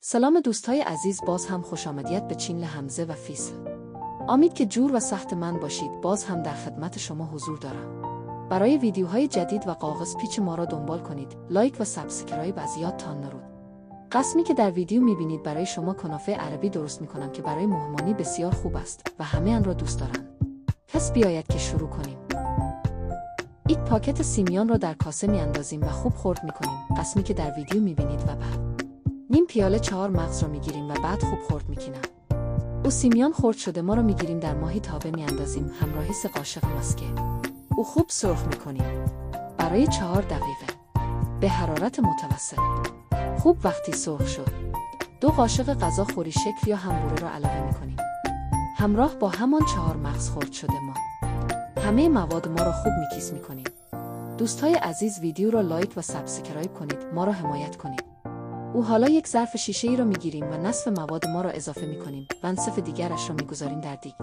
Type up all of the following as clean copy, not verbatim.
سلام دوستای عزیز، باز هم خوش آمدید به چینل حمزه و فیصل. امید که جور و سخت من باشید. باز هم در خدمت شما حضور دارم. برای ویدیوهای جدید و کاغذ پیچ ما را دنبال کنید. لایک و سابسکرایب از یادتان نرود. قسمی که در ویدیو میبینید برای شما کنافه عربی درست میکنم که برای مهمانی بسیار خوب است و همه آن را دوست دارند. پس بیاید که شروع کنیم. یک پاکت سیمیان را در کاسه میاندازیم و خوب خرد میکنیم. قسمی که در ویدیو میبینید و بعد نیم پیاله 4 مغز را میگیریم و بعد خوب خرد میکنیم. او سیمیان خرد شده ما را میگیریم در ماهی تابه میاندازیم همراهی 3 قاشق مسکه. او خوب سرخ میکنیم برای 4 دقیقه به حرارت متوسط. خوب وقتی سرخ شد 2 قاشق غذاخوری شکل یا همبوره را علاوه میکنیم همراه با همان 4 مغز خرد شده ما. همه مواد ما را خوب میکس میکنیم. دوستای عزیز ویدیو را لایک و سابسکرایب کنید، ما را حمایت کنید. او حالا یک ظرف شیشه‌ای را میگیریم و نصف مواد ما را اضافه میکنیم و نصف دیگرش را میگذاریم در دیگ.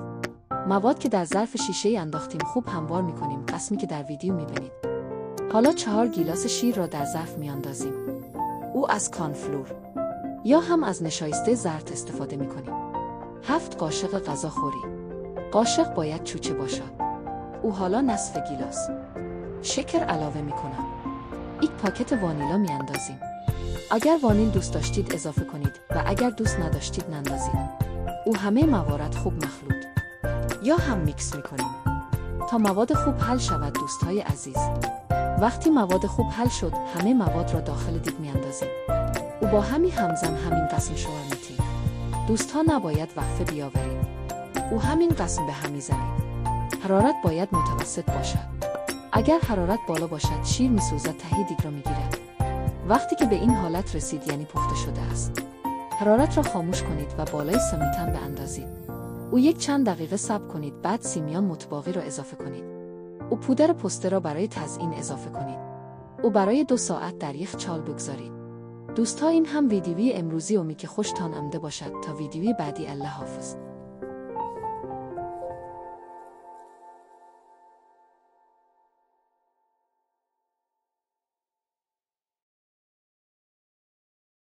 مواد که در ظرف شیشه‌ای انداختیم خوب هموار میکنیم قسمی که در ویدیو میبینید. حالا 4 گیلاس شیر را در ظرف میاندازیم. او از کارنفلور یا هم از نشایسته زرد استفاده میکنیم. 7 قاشق غذاخوری. قاشق باید چوچه باشد. او حالا نصف گیلاس شکر علاوه میکنم. یک پاکت وانیلا میاندازیم. اگر وانیل دوست داشتید اضافه کنید و اگر دوست نداشتید نندازید. او همه موارد خوب مخلوط یا هم میکس میکنیم تا مواد خوب حل شود. دوستای عزیز وقتی مواد خوب حل شد همه مواد را داخل دیگ میاندازیم. او با همین همین قسم شوهر میتیم. دوستها نباید وقفه بیاورید. او همین قسم به هم میزنید. حرارت باید متوسط باشد. اگر حرارت بالا باشد شیر میسوزد ته دیگ را میگیرد. وقتی که به این حالت رسید یعنی پخته شده است. حرارت را خاموش کنید و بالای سمیتن بیاندازید. او یک چند دقیقه صبر کنید بعد سیمیان متباقی را اضافه کنید. او پودر پسته را برای تزیین اضافه کنید. او برای 2 ساعت در یخچال بگذارید. دوستان این هم ویدیوی امروزی امید که خوشتان آمده باشد تا ویدیوی بعدی. الله حافظ.